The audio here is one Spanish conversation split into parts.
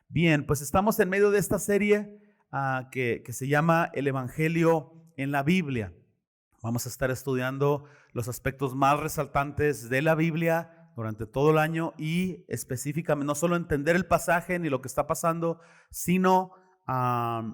Bien, pues estamos en medio de esta serie que se llama El Evangelio en la Biblia. Vamos a estar estudiando los aspectos más resaltantes de la Biblia durante todo el año y específicamente no solo entender el pasaje ni lo que está pasando, sino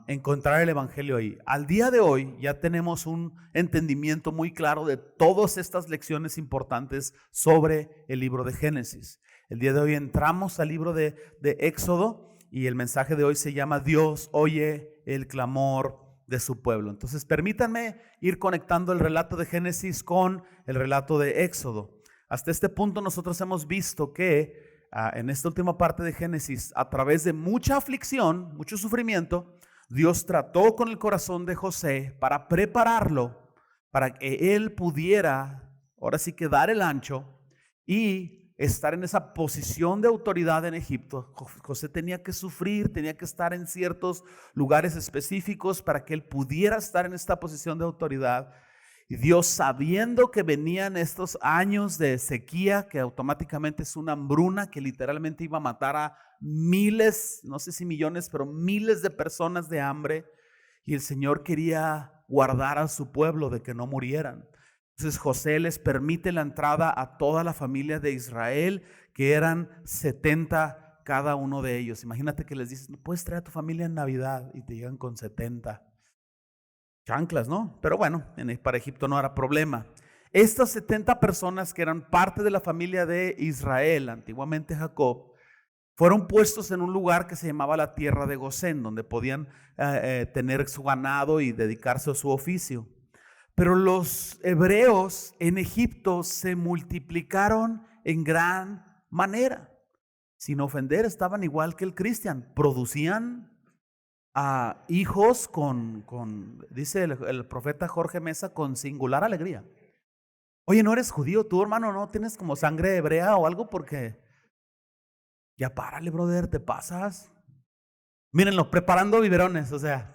encontrar el Evangelio ahí. Al día de hoy ya tenemos un entendimiento muy claro de todas estas lecciones importantes sobre el libro de Génesis. El día de hoy entramos al libro de Éxodo y el mensaje de hoy se llama Dios oye el clamor de su pueblo. Entonces permítanme ir conectando el relato de Génesis con el relato de Éxodo. Hasta este punto nosotros hemos visto que en esta última parte de Génesis, a través de mucha aflicción, mucho sufrimiento, Dios trató con el corazón de José para prepararlo, para que él pudiera, ahora sí que dar el ancho y estar en esa posición de autoridad en Egipto. José tenía que sufrir, tenía que estar en ciertos lugares específicos para que él pudiera estar en esta posición de autoridad. Y Dios, sabiendo que venían estos años de sequía, que automáticamente es una hambruna que literalmente iba a matar a miles, no sé si millones, pero miles de personas de hambre, y el Señor quería guardar a su pueblo de que no murieran. Entonces José les permite la entrada a toda la familia de Israel, que eran 70 cada uno de ellos. Imagínate que les dices, no puedes traer a tu familia en Navidad, y te llegan con 70 chanclas, ¿no? Pero bueno, para Egipto no era problema. Estas 70 personas que eran parte de la familia de Israel, antiguamente Jacob, fueron puestos en un lugar que se llamaba la tierra de Gosén, donde podían tener su ganado y dedicarse a su oficio. Pero los hebreos en Egipto se multiplicaron en gran manera. Sin ofender, estaban igual que el cristiano. Producían hijos dice el profeta Jorge Mesa, con singular alegría. Oye, ¿no eres judío tú, hermano? ¿No tienes como sangre hebrea o algo? Porque ya párale, brother, te pasas. Mírenlo, preparando biberones, o sea.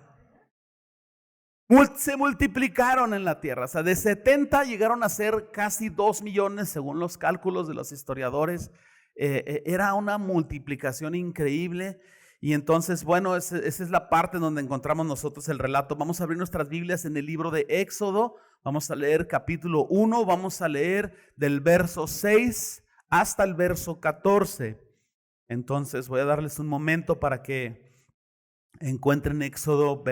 Se multiplicaron en la tierra, o sea, de 70 llegaron a ser casi 2 millones según los cálculos de los historiadores. Era una multiplicación increíble. Y entonces, bueno, esa es la parte donde encontramos nosotros el relato. Vamos a abrir nuestras Biblias en el libro de Éxodo. Vamos a leer capítulo 1, vamos a leer del verso 6 hasta el verso 14. Entonces voy a darles un momento para que encuentren Éxodo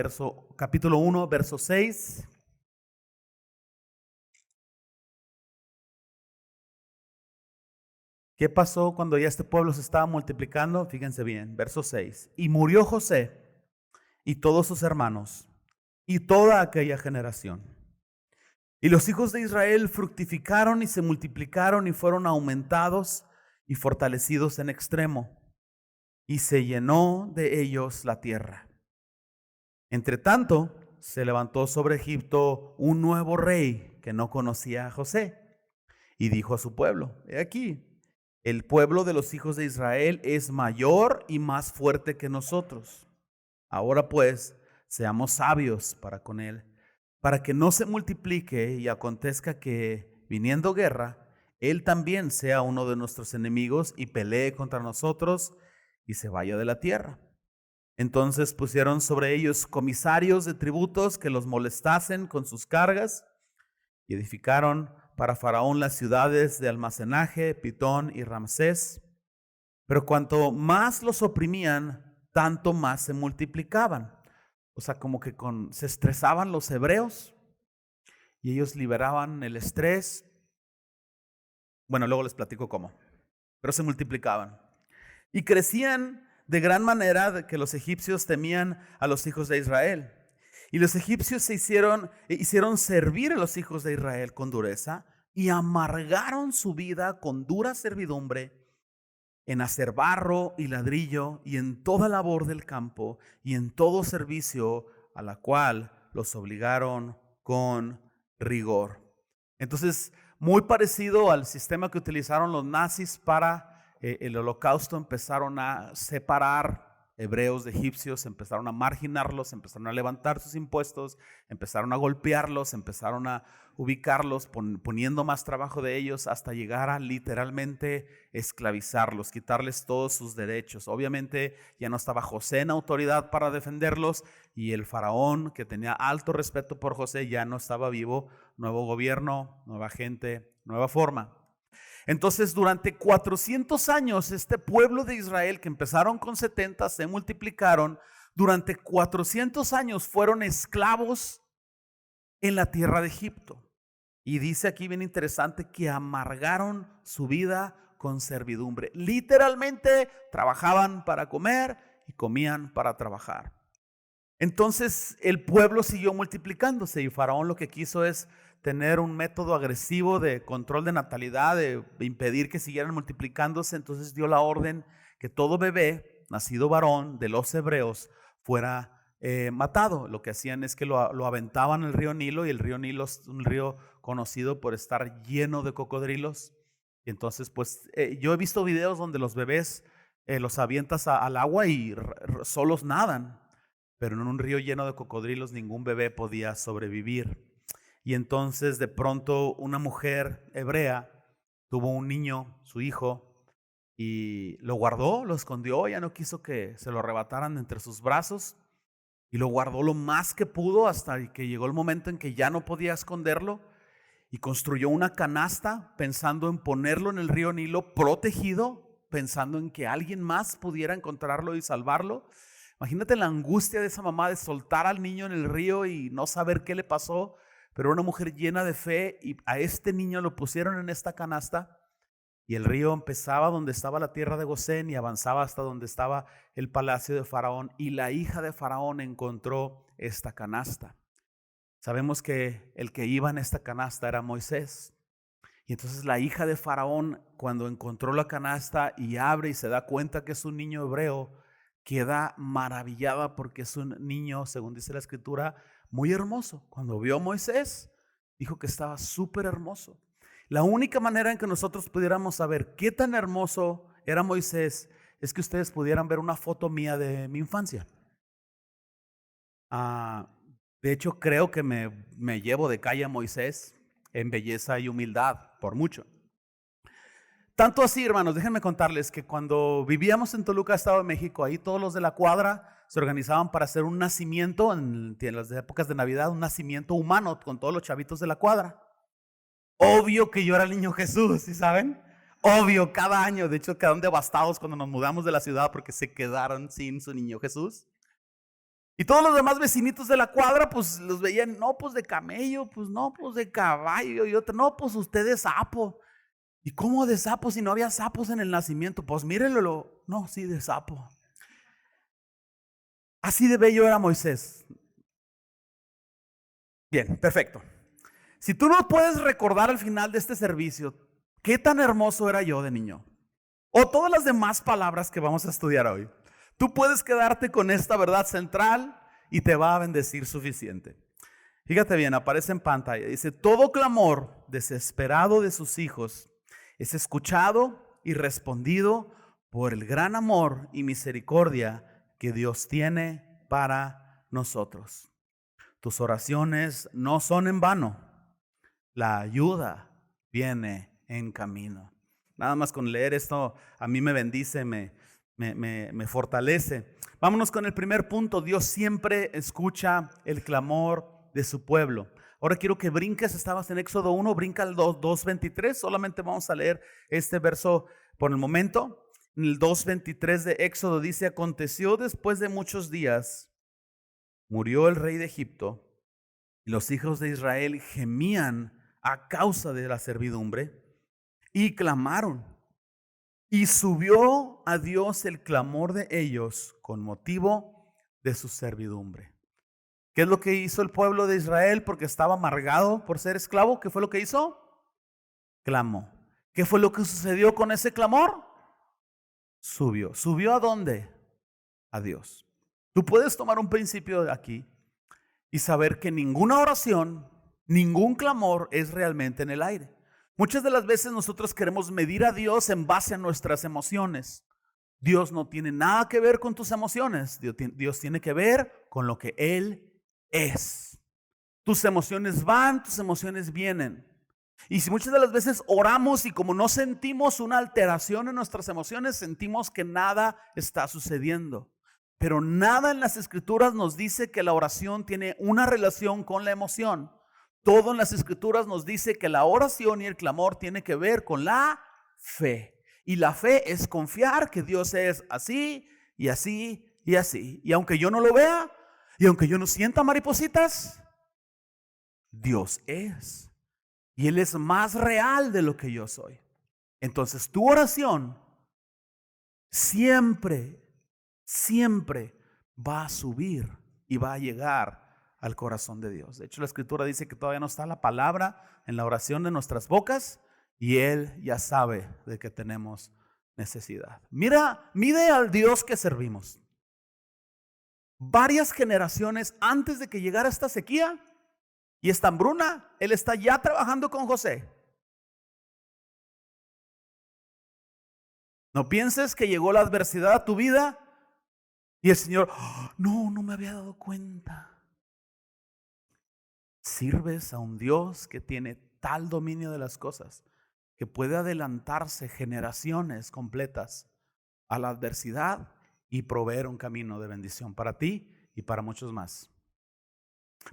capítulo 1, verso 6. ¿Qué pasó cuando ya este pueblo se estaba multiplicando? Fíjense bien, verso 6. Y murió José y todos sus hermanos y toda aquella generación. Y los hijos de Israel fructificaron y se multiplicaron y fueron aumentados y fortalecidos en extremo. Y se llenó de ellos la tierra. Entre tanto, se levantó sobre Egipto un nuevo rey que no conocía a José. Y dijo a su pueblo, he aquí, el pueblo de los hijos de Israel es mayor y más fuerte que nosotros. Ahora pues, seamos sabios para con él, para que no se multiplique y acontezca que, viniendo guerra, él también sea uno de nuestros enemigos y pelee contra nosotros y se vaya de la tierra. Entonces pusieron sobre ellos comisarios de tributos que los molestasen con sus cargas y edificaron para Faraón las ciudades de almacenaje, Pitón y Ramsés. Pero cuanto más los oprimían, tanto más se multiplicaban. O sea, como que se estresaban los hebreos y ellos liberaban el estrés. Bueno, luego les platico cómo. Pero se multiplicaban. Y crecían de gran manera de que los egipcios temían a los hijos de Israel. Y los egipcios hicieron servir a los hijos de Israel con dureza y amargaron su vida con dura servidumbre en hacer barro y ladrillo y en toda labor del campo y en todo servicio a la cual los obligaron con rigor. Entonces, muy parecido al sistema que utilizaron los nazis para el holocausto, empezaron a separar hebreos de egipcios, empezaron a marginarlos, empezaron a levantar sus impuestos, empezaron a golpearlos, empezaron a ubicarlos, poniendo más trabajo de ellos hasta llegar a literalmente esclavizarlos, quitarles todos sus derechos. Obviamente ya no estaba José en autoridad para defenderlos y el faraón, que tenía alto respeto por José, ya no estaba vivo. Nuevo gobierno, nueva gente, nueva forma. Entonces, durante 400 años, este pueblo de Israel, que empezaron con 70, se multiplicaron. Durante 400 años fueron esclavos en la tierra de Egipto. Y dice aquí bien interesante que amargaron su vida con servidumbre. Literalmente trabajaban para comer y comían para trabajar. Entonces el pueblo siguió multiplicándose y Faraón lo que quiso es tener un método agresivo de control de natalidad, de impedir que siguieran multiplicándose. Entonces dio la orden que todo bebé nacido varón de los hebreos fuera matado. Lo que hacían es que lo aventaban al río Nilo, y el río Nilo es un río conocido por estar lleno de cocodrilos. Y entonces pues yo he visto videos donde los bebés los avientas al agua y solos nadan, pero en un río lleno de cocodrilos ningún bebé podía sobrevivir. Y entonces de pronto una mujer hebrea tuvo un niño, su hijo, y lo guardó, lo escondió, ya no quiso que se lo arrebataran entre sus brazos, y lo guardó lo más que pudo hasta que llegó el momento en que ya no podía esconderlo, y construyó una canasta pensando en ponerlo en el río Nilo protegido, pensando en que alguien más pudiera encontrarlo y salvarlo. Imagínate la angustia de esa mamá de soltar al niño en el río y no saber qué le pasó. Pero una mujer llena de fe, y a este niño lo pusieron en esta canasta, y el río empezaba donde estaba la tierra de Gosén y avanzaba hasta donde estaba el palacio de Faraón, y la hija de Faraón encontró esta canasta. Sabemos que el que iba en esta canasta era Moisés, y entonces la hija de Faraón, cuando encontró la canasta y abre y se da cuenta que es un niño hebreo, queda maravillada porque es un niño, según dice la escritura, muy hermoso. Cuando vio a Moisés, dijo que estaba súper hermoso. La única manera en que nosotros pudiéramos saber qué tan hermoso era Moisés es que ustedes pudieran ver una foto mía de mi infancia. De hecho, creo que me llevo de calle a Moisés en belleza y humildad, por mucho. Tanto así, hermanos, déjenme contarles que cuando vivíamos en Toluca, Estado de México, ahí todos los de la cuadra se organizaban para hacer un nacimiento en las épocas de Navidad, un nacimiento humano con todos los chavitos de la cuadra. Obvio que yo era el niño Jesús, ¿sí saben? Obvio, cada año. De hecho, quedaron devastados cuando nos mudamos de la ciudad porque se quedaron sin su niño Jesús. Y todos los demás vecinitos de la cuadra, pues los veían, no, pues de camello, pues no, pues de caballo, y otro, no, pues usted de sapo. ¿Y cómo de sapo si no había sapos en el nacimiento? Pues mírenlo, no, sí, de sapo. Así de bello era Moisés. Bien, perfecto. Si tú no puedes recordar al final de este servicio qué tan hermoso era yo de niño, o todas las demás palabras que vamos a estudiar hoy, tú puedes quedarte con esta verdad central y te va a bendecir suficiente. Fíjate bien, aparece en pantalla, dice: todo clamor desesperado de sus hijos es escuchado y respondido por el gran amor y misericordia que Dios tiene para nosotros. Tus oraciones no son en vano. La ayuda viene en camino. Nada más con leer esto a mí me bendice, me fortalece. Vámonos con el primer punto. Dios siempre escucha el clamor de su pueblo. Ahora quiero que brinques, estabas en Éxodo 1, brinca al 2:23. Solamente vamos a leer este verso por el momento. En el 2:23 de Éxodo dice: aconteció después de muchos días, murió el rey de Egipto, y los hijos de Israel gemían a causa de la servidumbre y clamaron. Y subió a Dios el clamor de ellos con motivo de su servidumbre. ¿Qué es lo que hizo el pueblo de Israel? Porque estaba amargado por ser esclavo. ¿Qué fue lo que hizo? Clamó. ¿Qué fue lo que sucedió con ese clamor? Subió. ¿Subió a dónde? A Dios. Tú puedes tomar un principio de aquí y saber que ninguna oración, ningún clamor es realmente en el aire. Muchas de las veces nosotros queremos medir a Dios en base a nuestras emociones. Dios no tiene nada que ver con tus emociones. Dios tiene que ver con lo que Él es. Tus emociones van, tus emociones vienen. Y si muchas de las veces oramos y como no sentimos una alteración en nuestras emociones, sentimos que nada está sucediendo. Pero nada en las Escrituras nos dice que la oración tiene una relación con la emoción. Todo en las Escrituras nos dice que la oración y el clamor tiene que ver con la fe. Y la fe es confiar que Dios es así y así y así. Y aunque yo no lo vea, y aunque yo no sienta maripositas, Dios es. Y Él es más real de lo que yo soy. Entonces tu oración siempre va a subir y va a llegar al corazón de Dios. De hecho, la Escritura dice que todavía no está la palabra en la oración de nuestras bocas y Él ya sabe de que tenemos necesidad. Mide al Dios que servimos. Varias generaciones antes de que llegara esta sequía y esta hambruna, Él está ya trabajando con José. No pienses que llegó la adversidad a tu vida y el Señor, no me había dado cuenta. Sirves a un Dios que tiene tal dominio de las cosas que puede adelantarse generaciones completas a la adversidad y proveer un camino de bendición para ti y para muchos más.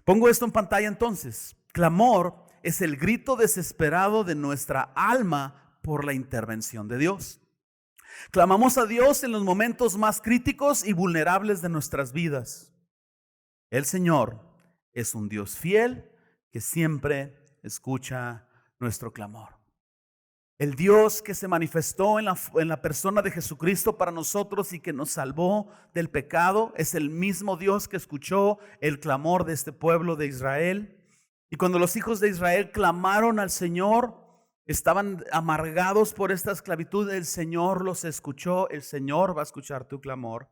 Pongo esto en pantalla entonces. Clamor es el grito desesperado de nuestra alma por la intervención de Dios. Clamamos a Dios en los momentos más críticos y vulnerables de nuestras vidas. El Señor es un Dios fiel que siempre escucha nuestro clamor. El Dios que se manifestó en la persona de Jesucristo para nosotros y que nos salvó del pecado es el mismo Dios que escuchó el clamor de este pueblo de Israel. Y cuando los hijos de Israel clamaron al Señor, estaban amargados por esta esclavitud, el Señor los escuchó, el Señor va a escuchar tu clamor.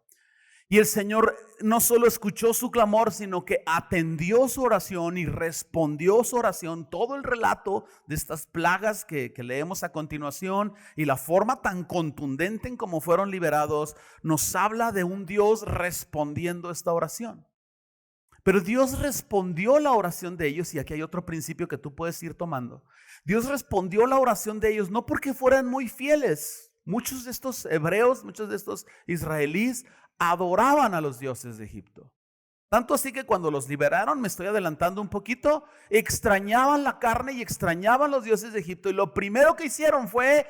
Y el Señor no solo escuchó su clamor, sino que atendió su oración y respondió su oración. Todo el relato de estas plagas que leemos a continuación y la forma tan contundente en cómo fueron liberados, nos habla de un Dios respondiendo esta oración. Pero Dios respondió la oración de ellos, y aquí hay otro principio que tú puedes ir tomando. Dios respondió la oración de ellos no porque fueran muy fieles. Muchos de estos hebreos, muchos de estos israelíes adoraban a los dioses de Egipto. Tanto así que cuando los liberaron, me estoy adelantando un poquito, extrañaban la carne y extrañaban los dioses de Egipto. Y lo primero que hicieron fue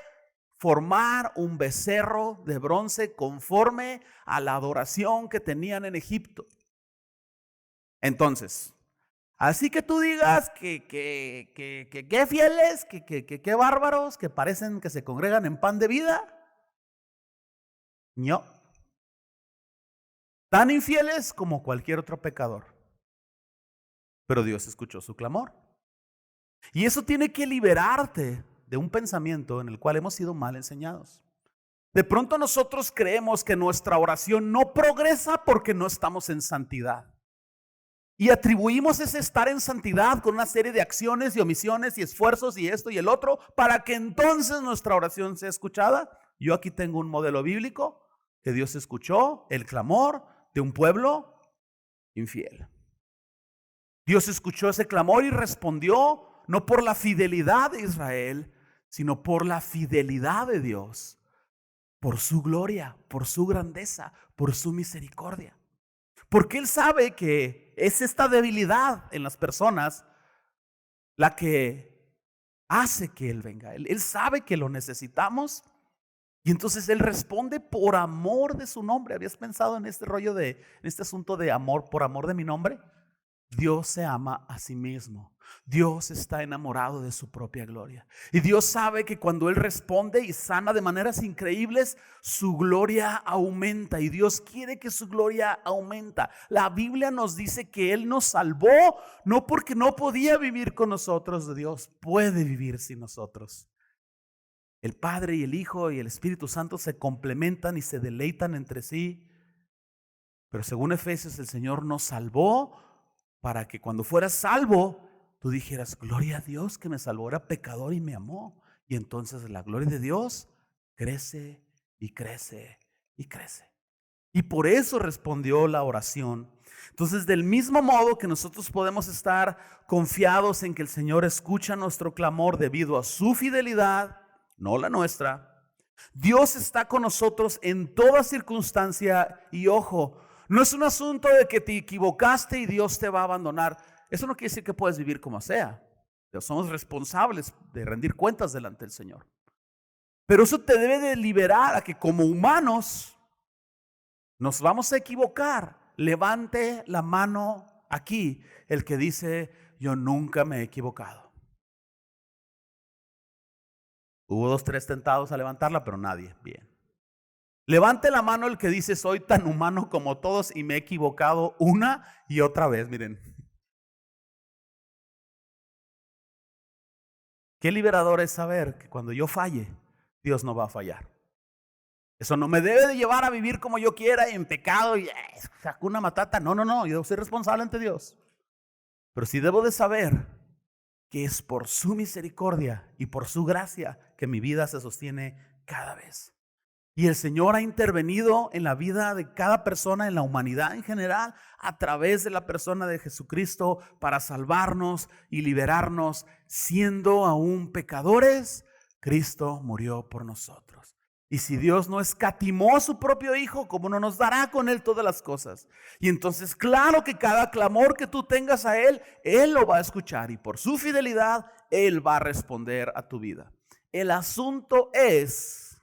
formar un becerro de bronce conforme a la adoración que tenían en Egipto. Entonces, así que tú digas que qué fieles, que bárbaros, que parecen que se congregan en pan de vida. No. Tan infieles como cualquier otro pecador. Pero Dios escuchó su clamor. Y eso tiene que liberarte de un pensamiento en el cual hemos sido mal enseñados. De pronto nosotros creemos que nuestra oración no progresa porque no estamos en santidad. Y atribuimos ese estar en santidad con una serie de acciones y omisiones y esfuerzos y esto y el otro para que entonces nuestra oración sea escuchada. Yo aquí tengo un modelo bíblico que Dios escuchó el clamor de un pueblo infiel. Dios escuchó ese clamor y respondió no por la fidelidad de Israel, sino por la fidelidad de Dios, por su gloria, por su grandeza, por su misericordia. Porque Él sabe que es esta debilidad en las personas la que hace que Él venga. Él sabe que lo necesitamos y entonces Él responde por amor de su nombre. ¿Habías pensado en este rollo en este asunto de amor, por amor de mi nombre? Dios se ama a sí mismo. Dios está enamorado de su propia gloria. Y Dios sabe que cuando Él responde y sana de maneras increíbles, su gloria aumenta. Y Dios quiere que su gloria aumenta. La Biblia nos dice que Él nos salvó, no porque no podía vivir con nosotros. Dios puede vivir sin nosotros. El Padre y el Hijo y el Espíritu Santo se complementan y se deleitan entre sí. Pero según Efesios, el Señor nos salvó para que cuando fueras salvo, tú dijeras, gloria a Dios que me salvó, era pecador y me amó. Y entonces la gloria de Dios crece y crece y crece. Y por eso respondió la oración. Entonces, del mismo modo que nosotros podemos estar confiados en que el Señor escucha nuestro clamor debido a su fidelidad, no la nuestra, Dios está con nosotros en toda circunstancia. Y ojo, no es un asunto de que te equivocaste y Dios te va a abandonar. Eso no quiere decir que puedes vivir como sea. Somos responsables de rendir cuentas delante del Señor. Pero eso te debe de liberar a que como humanos nos vamos a equivocar. Levante la mano aquí el que dice: yo nunca me he equivocado. Hubo 2, 3 tentados a levantarla, pero nadie. Bien. Levante la mano el que dice: soy tan humano como todos y me he equivocado una y otra vez. Miren. Qué liberador es saber que cuando yo falle, Dios no va a fallar. Eso no me debe de llevar a vivir como yo quiera y en pecado y Hakuna Matata. No, yo soy responsable ante Dios. Pero sí debo de saber que es por su misericordia y por su gracia que mi vida se sostiene cada vez. Y el Señor ha intervenido en la vida de cada persona, en la humanidad en general, a través de la persona de Jesucristo para salvarnos y liberarnos. Siendo aún pecadores, Cristo murió por nosotros. Y si Dios no escatimó a su propio Hijo, ¿cómo no nos dará con Él todas las cosas? Y entonces, claro que cada clamor que tú tengas a Él, Él lo va a escuchar. Y por su fidelidad, Él va a responder a tu vida. El asunto es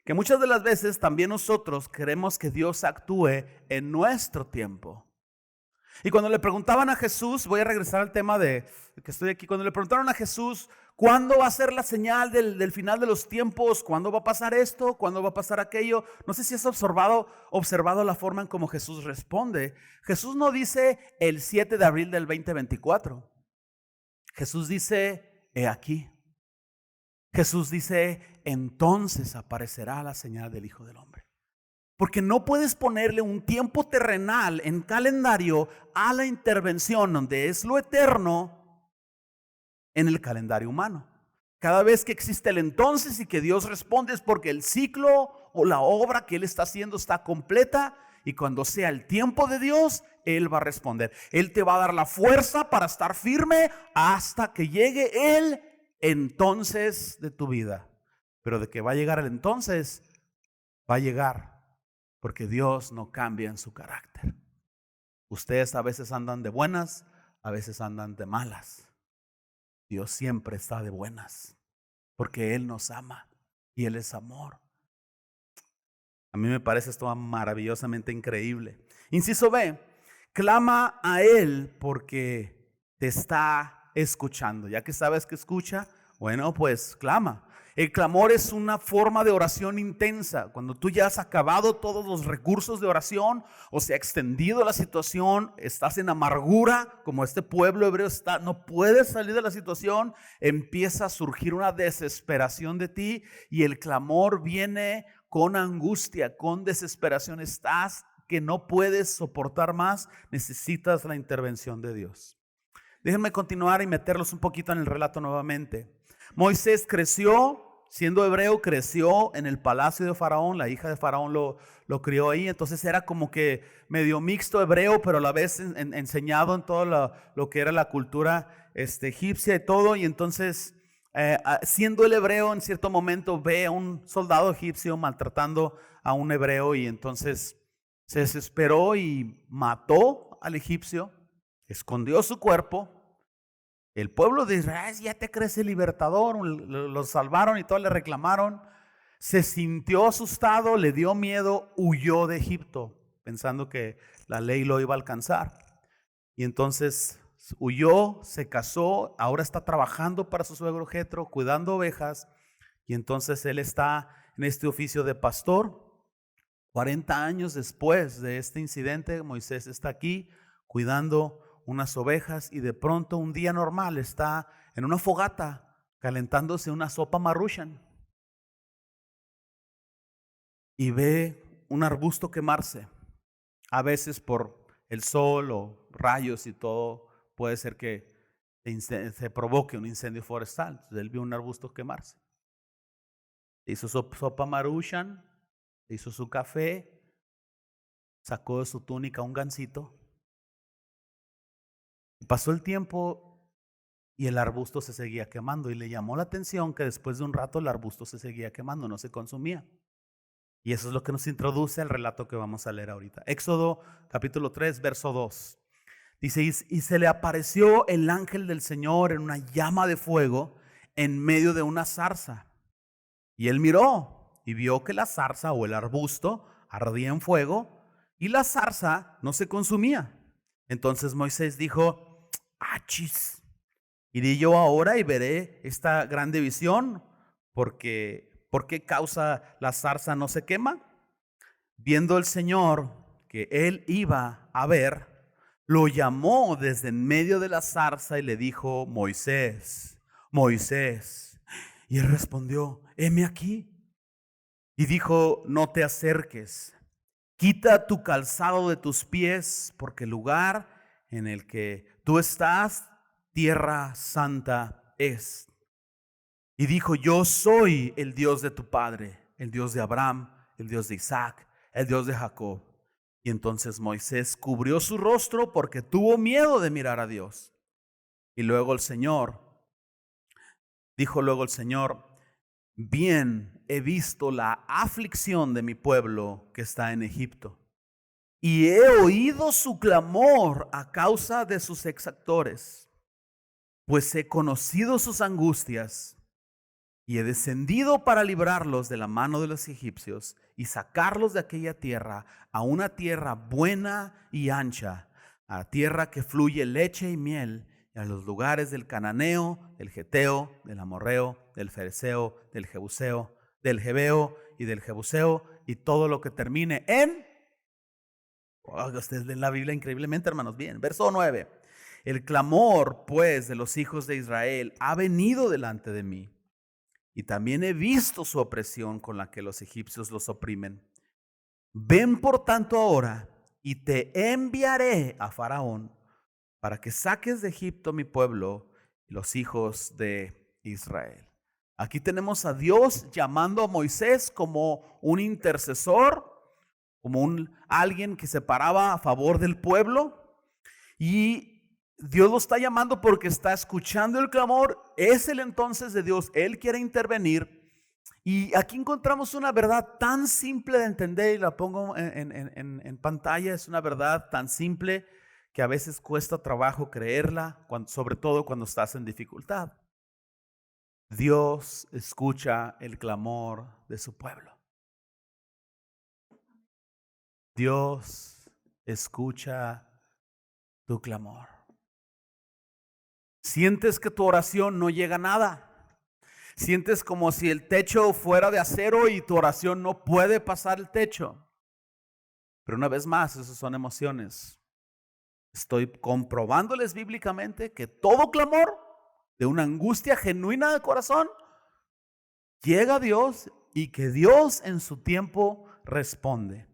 que muchas de las veces también nosotros queremos que Dios actúe en nuestro tiempo. Y cuando le preguntaban a Jesús, voy a regresar al tema de que estoy aquí, cuando le preguntaron a Jesús, ¿cuándo va a ser la señal del final de los tiempos? ¿Cuándo va a pasar esto? ¿Cuándo va a pasar aquello? No sé si has observado la forma en cómo Jesús responde. Jesús no dice el 7 de abril del 2024. Jesús dice, he aquí. Jesús dice, entonces aparecerá la señal del Hijo del Hombre. Porque no puedes ponerle un tiempo terrenal en calendario a la intervención donde es lo eterno en el calendario humano. Cada vez que existe el entonces y que Dios responde es porque el ciclo o la obra que Él está haciendo está completa, y cuando sea el tiempo de Dios, Él va a responder. Él te va a dar la fuerza para estar firme hasta que llegue el entonces de tu vida. Pero de que va a llegar el entonces, va a llegar. Porque Dios no cambia en su carácter. Ustedes a veces andan de buenas, a veces andan de malas. Dios siempre está de buenas, porque Él nos ama y Él es amor. A mí me parece esto maravillosamente increíble. Inciso B, clama a Él porque te está escuchando. Ya que sabes que escucha, bueno, pues clama. El clamor es una forma de oración intensa. Cuando tú ya has acabado todos los recursos de oración o se ha extendido la situación, estás en amargura, como este pueblo hebreo está, no puedes salir de la situación, empieza a surgir una desesperación de ti y el clamor viene con angustia, con desesperación. Estás que no puedes soportar más, necesitas la intervención de Dios. Déjenme continuar y meterlos un poquito en el relato nuevamente. Moisés creció, siendo hebreo, creció en el palacio de Faraón. La hija de Faraón lo crió ahí. Entonces era como que medio mixto hebreo, pero a la vez enseñado en todo lo que era la cultura egipcia y todo. Y entonces, siendo el hebreo, en cierto momento ve a un soldado egipcio maltratando a un hebreo. Y entonces se desesperó y mató al egipcio, escondió su cuerpo. El pueblo de Israel ya te crees el libertador, lo salvaron y todos le reclamaron. Se sintió asustado, le dio miedo, huyó de Egipto, pensando que la ley lo iba a alcanzar. Y entonces huyó, se casó, ahora está trabajando para su suegro Jetro, cuidando ovejas. Y entonces él está en este oficio de pastor. 40 años después de este incidente, Moisés está aquí cuidando unas ovejas y de pronto un día normal está en una fogata calentándose una sopa Maruchan y ve un arbusto quemarse. A veces por el sol o rayos y todo puede ser que se provoque un incendio forestal. Entonces él vio un arbusto quemarse, hizo sopa Maruchan hizo su café, sacó de su túnica un gansito. Pasó el tiempo y el arbusto se seguía quemando, y le llamó la atención que después de un rato el arbusto se seguía quemando, no se consumía. Y eso es lo que nos introduce al relato que vamos a leer ahorita. Éxodo capítulo 3, verso 2. Dice, y se le apareció el ángel del Señor en una llama de fuego en medio de una zarza. Y él miró y vio que la zarza o el arbusto ardía en fuego y la zarza no se consumía. Entonces Moisés dijo, achis, iré yo ahora y veré esta grande visión, porque ¿por qué causa la zarza no se quema? Viendo el Señor que él iba a ver, lo llamó desde en medio de la zarza y le dijo, Moisés, Moisés. Y él respondió, heme aquí. Y dijo, no te acerques, quita tu calzado de tus pies, porque el lugar en el que tú estás, tierra santa es. Y dijo, yo soy el Dios de tu padre, el Dios de Abraham, el Dios de Isaac, el Dios de Jacob. Y entonces Moisés cubrió su rostro porque tuvo miedo de mirar a Dios. Y luego dijo el Señor, bien he visto la aflicción de mi pueblo que está en Egipto, y he oído su clamor a causa de sus exactores, pues he conocido sus angustias, y he descendido para librarlos de la mano de los egipcios y sacarlos de aquella tierra a una tierra buena y ancha, a tierra que fluye leche y miel, y a los lugares del cananeo, del geteo, del amorreo, del fereceo, del jebuseo, del jebeo y del jebuseo, y todo lo que termine en... ustedes leen la Biblia increíblemente, hermanos. Bien, verso 9. El clamor, pues, de los hijos de Israel ha venido delante de mí, y también he visto su opresión con la que los egipcios los oprimen. Ven por tanto ahora y te enviaré a Faraón para que saques de Egipto mi pueblo y los hijos de Israel. Aquí tenemos a Dios llamando a Moisés como un intercesor, como alguien que se paraba a favor del pueblo, y Dios lo está llamando porque está escuchando el clamor. Es el entonces de Dios, Él quiere intervenir. Y aquí encontramos una verdad tan simple de entender, y la pongo en pantalla. Es una verdad tan simple que a veces cuesta trabajo creerla, sobre todo cuando estás en dificultad. Dios escucha el clamor de su pueblo. Dios escucha tu clamor. Sientes que tu oración no llega a nada. Sientes como si el techo fuera de acero y tu oración no puede pasar el techo. Pero una vez más, esas son emociones. Estoy comprobándoles bíblicamente que todo clamor de una angustia genuina de corazón llega a Dios, y que Dios en su tiempo responde.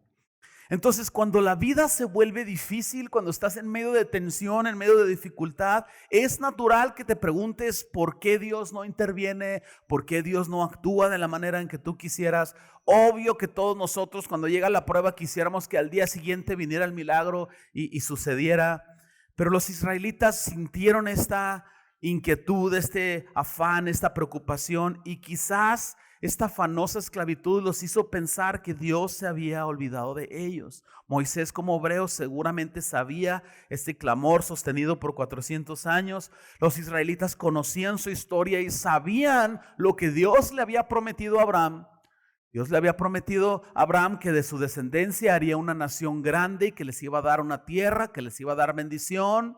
Entonces, cuando la vida se vuelve difícil, cuando estás en medio de tensión, en medio de dificultad, es natural que te preguntes por qué Dios no interviene, por qué Dios no actúa de la manera en que tú quisieras. Obvio que todos nosotros, cuando llega la prueba, quisiéramos que al día siguiente viniera el milagro y sucediera. Pero los israelitas sintieron esta inquietud, este afán, esta preocupación, y quizás esta afanosa esclavitud los hizo pensar que Dios se había olvidado de ellos. Moisés, como hebreo, seguramente sabía este clamor sostenido por 400 años. Los israelitas conocían su historia y sabían lo que Dios le había prometido a Abraham. Dios le había prometido a Abraham que de su descendencia haría una nación grande, y que les iba a dar una tierra, que les iba a dar bendición,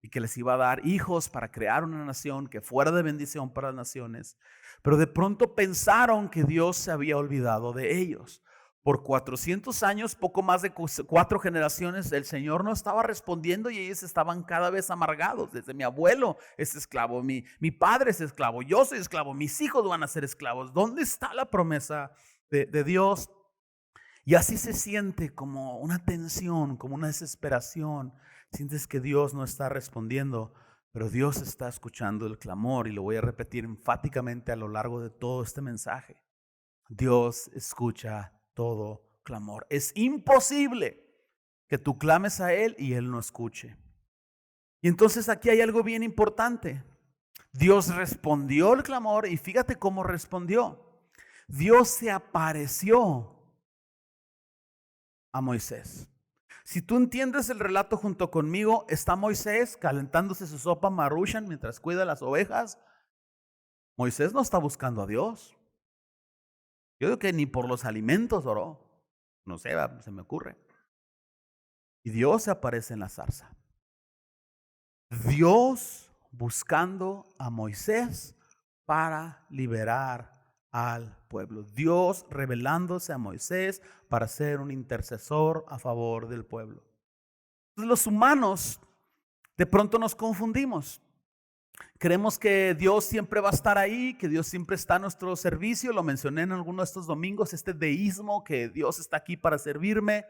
y que les iba a dar hijos para crear una nación que fuera de bendición para las naciones. Pero de pronto pensaron que Dios se había olvidado de ellos. Por 400 años, poco más de 4 generaciones, el Señor no estaba respondiendo, y ellos estaban cada vez amargados. Desde mi abuelo es esclavo, mi padre es esclavo, yo soy esclavo, mis hijos van a ser esclavos. ¿Dónde está la promesa de Dios? Y así se siente como una tensión, como una desesperación. Sientes que Dios no está respondiendo, pero Dios está escuchando el clamor, y lo voy a repetir enfáticamente a lo largo de todo este mensaje. Dios escucha todo clamor. Es imposible que tú clames a Él y Él no escuche. Y entonces aquí hay algo bien importante. Dios respondió el clamor y fíjate cómo respondió. Dios se apareció a Moisés. Si tú entiendes el relato junto conmigo, está Moisés calentándose su sopa Maruchan mientras cuida las ovejas. Moisés no está buscando a Dios. Yo digo que ni por los alimentos oró. No sé, se me ocurre. Y Dios se aparece en la zarza. Dios buscando a Moisés para liberar al pueblo. Dios revelándose a Moisés para ser un intercesor a favor del pueblo. Entonces, los humanos de pronto nos confundimos. Creemos que Dios siempre va a estar ahí, que Dios siempre está a nuestro servicio. Lo mencioné en alguno de estos domingos, este deísmo, que Dios está aquí para servirme.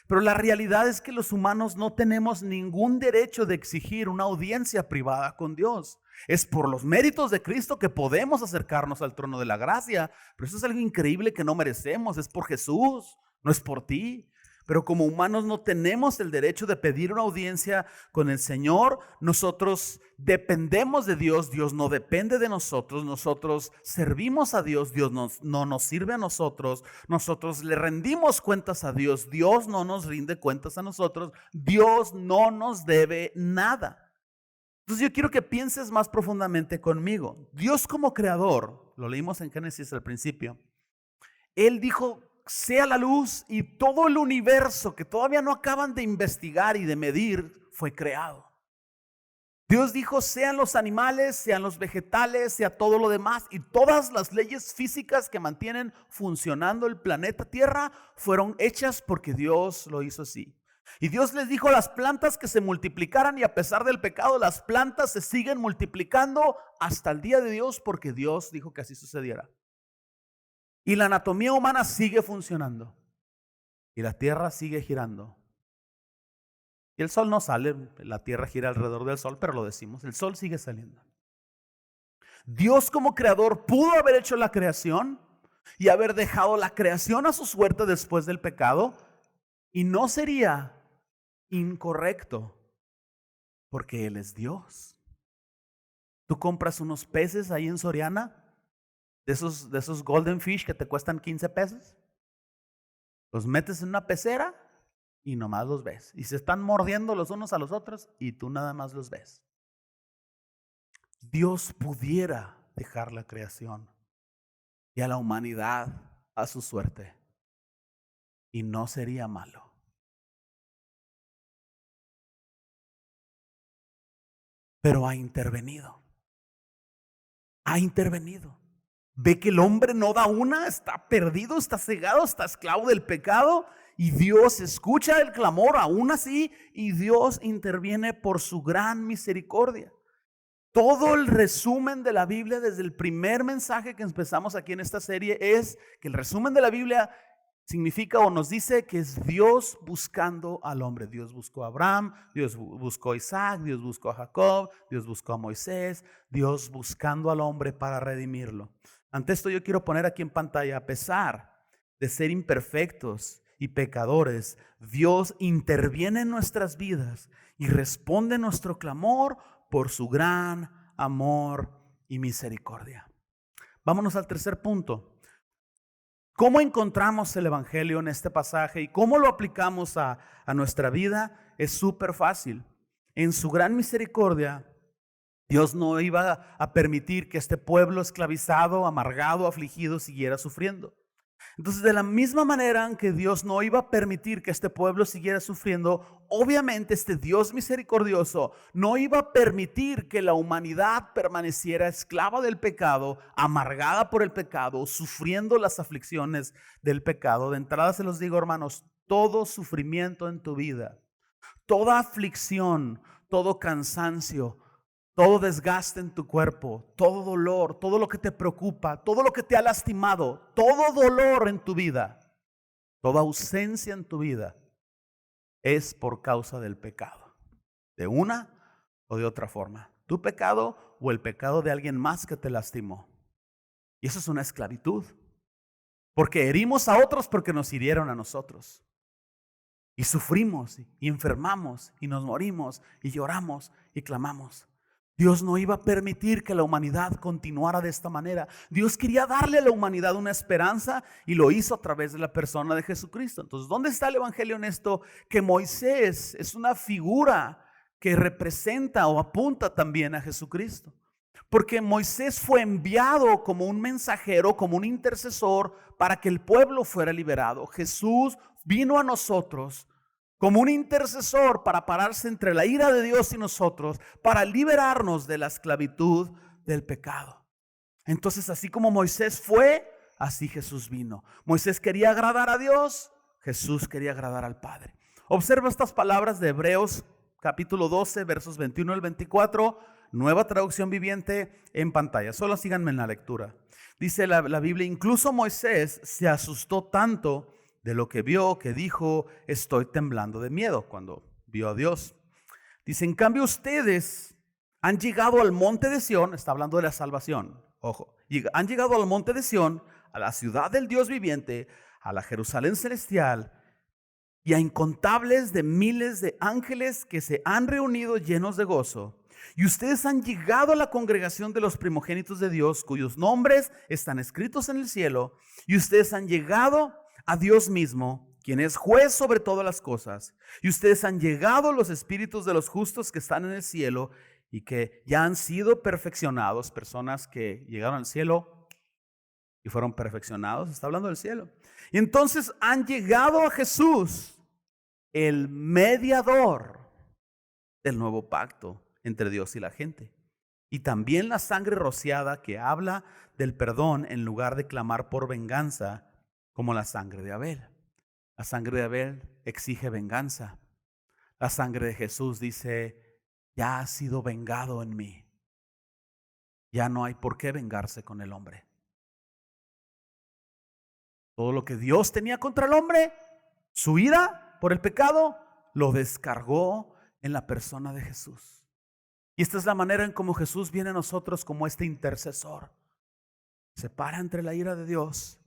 Pero la realidad es que los humanos no tenemos ningún derecho de exigir una audiencia privada con Dios. Es por los méritos de Cristo que podemos acercarnos al trono de la gracia. Pero eso es algo increíble que no merecemos. Es por Jesús, no es por ti. Pero como humanos no tenemos el derecho de pedir una audiencia con el Señor. Nosotros dependemos de Dios, Dios no depende de nosotros. Nosotros servimos a Dios, Dios no nos sirve a nosotros. Nosotros le rendimos cuentas a Dios, Dios no nos rinde cuentas a nosotros. Dios no nos debe nada. Entonces yo quiero que pienses más profundamente conmigo. Dios como creador, lo leímos en Génesis al principio, Él dijo: sea la luz, y todo el universo que todavía no acaban de investigar y de medir fue creado. Dios dijo: sean los animales, sean los vegetales, sea todo lo demás, y todas las leyes físicas que mantienen funcionando el planeta Tierra fueron hechas porque Dios lo hizo así. Y Dios les dijo a las plantas que se multiplicaran, y a pesar del pecado las plantas se siguen multiplicando hasta el día de Dios porque Dios dijo que así sucediera. Y la anatomía humana sigue funcionando. Y la tierra sigue girando. Y el sol no sale, la tierra gira alrededor del sol, pero lo decimos, el sol sigue saliendo. Dios como creador pudo haber hecho la creación y haber dejado la creación a su suerte después del pecado, y no sería incorrecto porque Él es Dios. Tú compras unos peces ahí en Soriana, de esos golden fish que te cuestan 15 pesos. Los metes en una pecera y nomás los ves. Y se están mordiendo los unos a los otros y tú nada más los ves. Dios pudiera dejar la creación y a la humanidad a su suerte, y no sería malo. Pero ha intervenido. Ha intervenido. Ve que el hombre no da una, está perdido, está cegado, está esclavo del pecado, y Dios escucha el clamor aún así, y Dios interviene por su gran misericordia. Todo el resumen de la Biblia, desde el primer mensaje que empezamos aquí en esta serie, es que el resumen de la Biblia significa o nos dice que es Dios buscando al hombre. Dios buscó a Abraham, Dios buscó a Isaac, Dios buscó a Jacob, Dios buscó a Moisés, Dios buscando al hombre para redimirlo. Ante esto yo quiero poner aquí en pantalla: a pesar de ser imperfectos y pecadores, Dios interviene en nuestras vidas y responde nuestro clamor por su gran amor y misericordia. Vámonos al tercer punto. ¿Cómo encontramos el evangelio en este pasaje y cómo lo aplicamos a nuestra vida? Es súper fácil. En su gran misericordia, Dios no iba a permitir que este pueblo esclavizado, amargado, afligido siguiera sufriendo. Entonces, de la misma manera en que Dios no iba a permitir que este pueblo siguiera sufriendo, obviamente este Dios misericordioso no iba a permitir que la humanidad permaneciera esclava del pecado, amargada por el pecado, sufriendo las aflicciones del pecado. De entrada se los digo, hermanos, todo sufrimiento en tu vida, toda aflicción, todo cansancio, todo desgaste en tu cuerpo, todo dolor, todo lo que te preocupa, todo lo que te ha lastimado, todo dolor en tu vida, toda ausencia en tu vida, es por causa del pecado, de una o de otra forma. Tu pecado o el pecado de alguien más que te lastimó. Y eso es una esclavitud. Porque herimos a otros porque nos hirieron a nosotros. Y sufrimos y enfermamos y nos morimos y lloramos y clamamos. Dios no iba a permitir que la humanidad continuara de esta manera. Dios quería darle a la humanidad una esperanza y lo hizo a través de la persona de Jesucristo. Entonces, ¿dónde está el evangelio en esto? Que Moisés es una figura que representa o apunta también a Jesucristo. Porque Moisés fue enviado como un mensajero, como un intercesor para que el pueblo fuera liberado. Jesús vino a nosotros como un intercesor para pararse entre la ira de Dios y nosotros, para liberarnos de la esclavitud del pecado. Entonces, así como Moisés fue, así Jesús vino. Moisés quería agradar a Dios, Jesús quería agradar al Padre. Observa estas palabras de Hebreos capítulo 12, versos 21 al 24, Nueva Traducción Viviente en pantalla. Solo síganme en la lectura. Dice la Biblia: incluso Moisés se asustó tanto de lo que vio, que dijo: estoy temblando de miedo, cuando vio a Dios. Dice: en cambio ustedes han llegado al monte de Sión. Está hablando de la salvación, ojo. Han llegado al monte de Sión, a la ciudad del Dios viviente, a la Jerusalén celestial, y a incontables de miles de ángeles que se han reunido llenos de gozo. Y ustedes han llegado a la congregación de los primogénitos de Dios, cuyos nombres están escritos en el cielo. Y ustedes han llegado a Dios mismo, quien es juez sobre todas las cosas. Y ustedes han llegado a los espíritus de los justos que están en el cielo y que ya han sido perfeccionados. Personas que llegaron al cielo y fueron perfeccionados. Está hablando del cielo. Y entonces han llegado a Jesús, el mediador del nuevo pacto entre Dios y la gente. Y también la sangre rociada que habla del perdón en lugar de clamar por venganza, como la sangre de Abel. La sangre de Abel exige venganza. La sangre de Jesús dice: ya ha sido vengado en mí. Ya no hay por qué vengarse con el hombre. Todo lo que Dios tenía contra el hombre, su ira por el pecado, lo descargó en la persona de Jesús. Y esta es la manera en cómo Jesús viene a nosotros como este intercesor. Se para entre la ira de Dios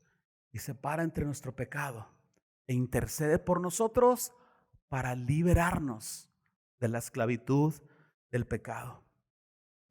y se para entre nuestro pecado e intercede por nosotros para liberarnos de la esclavitud del pecado.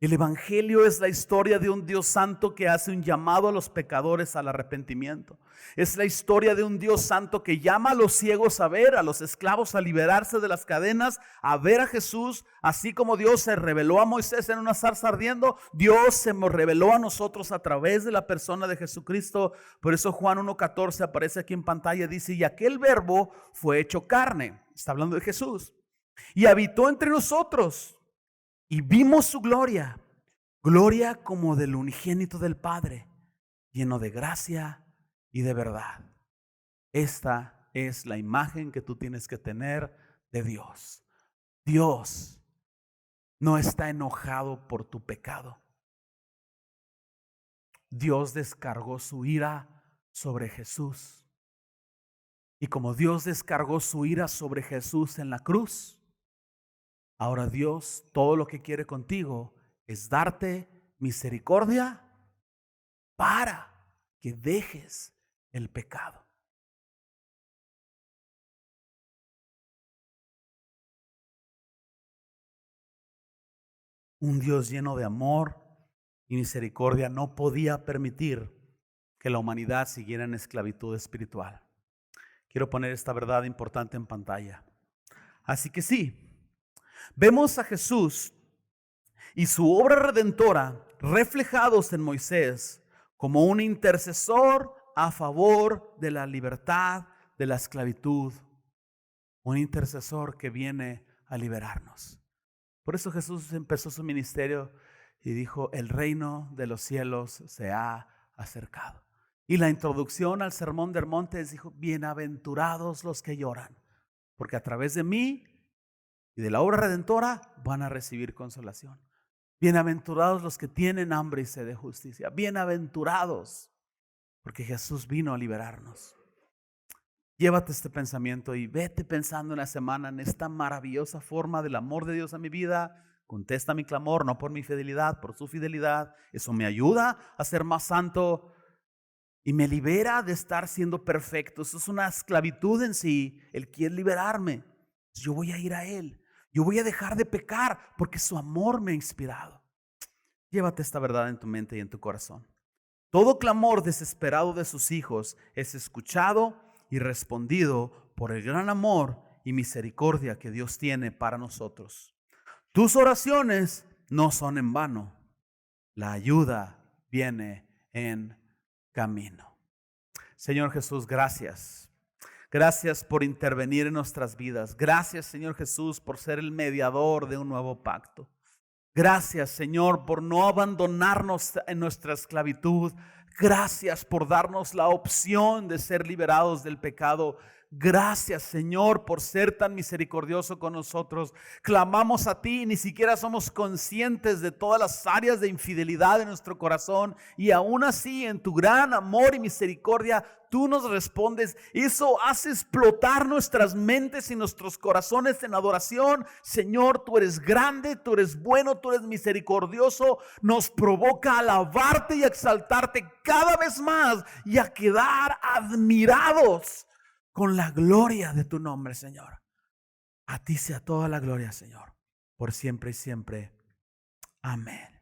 El evangelio es la historia de un Dios santo que hace un llamado a los pecadores al arrepentimiento. Es la historia de un Dios santo que llama a los ciegos a ver, a los esclavos a liberarse de las cadenas, a ver a Jesús. Así como Dios se reveló a Moisés en una zarza ardiendo, Dios se nos reveló a nosotros a través de la persona de Jesucristo. Por eso Juan 1:14 aparece aquí en pantalla, dice: y aquel verbo fue hecho carne. Está hablando de Jesús. Y habitó entre nosotros. Y vimos su gloria, gloria como del unigénito del Padre, lleno de gracia y de verdad. Esta es la imagen que tú tienes que tener de Dios. Dios no está enojado por tu pecado. Dios descargó su ira sobre Jesús. Y como Dios descargó su ira sobre Jesús en la cruz, ahora Dios todo lo que quiere contigo es darte misericordia para que dejes el pecado. Un Dios lleno de amor y misericordia no podía permitir que la humanidad siguiera en esclavitud espiritual. Quiero poner esta verdad importante en pantalla. Así que sí, vemos a Jesús y su obra redentora reflejados en Moisés como un intercesor a favor de la libertad de la esclavitud. Un intercesor que viene a liberarnos. Por eso Jesús empezó su ministerio y dijo: el reino de los cielos se ha acercado. Y la introducción al sermón del monte dijo: bienaventurados los que lloran, porque a través de mí y de la obra redentora van a recibir consolación. Bienaventurados los que tienen hambre y sed de justicia. Bienaventurados, porque Jesús vino a liberarnos. Llévate este pensamiento y vete pensando en la semana en esta maravillosa forma del amor de Dios a mi vida. Contesta mi clamor, no por mi fidelidad, por su fidelidad. Eso me ayuda a ser más santo y me libera de estar siendo perfecto. Eso es una esclavitud en sí. Él quiere liberarme. Yo voy a ir a Él. Yo voy a dejar de pecar porque su amor me ha inspirado. Llévate esta verdad en tu mente y en tu corazón. Todo clamor desesperado de sus hijos es escuchado y respondido por el gran amor y misericordia que Dios tiene para nosotros. Tus oraciones no son en vano. La ayuda viene en camino. Señor Jesús, gracias. Gracias por intervenir en nuestras vidas. Gracias, Señor Jesús, por ser el mediador de un nuevo pacto. Gracias, Señor, por no abandonarnos en nuestra esclavitud. Gracias por darnos la opción de ser liberados del pecado. Gracias, Señor, por ser tan misericordioso con nosotros. Clamamos a ti y ni siquiera somos conscientes de todas las áreas de infidelidad en nuestro corazón. Y aún así, en tu gran amor y misericordia, tú nos respondes. Eso hace explotar nuestras mentes y nuestros corazones en adoración. Señor, tú eres grande, tú eres bueno, tú eres misericordioso. Nos provoca a alabarte y a exaltarte cada vez más y a quedar admirados con la gloria de tu nombre, Señor. A ti sea toda la gloria, Señor, por siempre y siempre. Amén.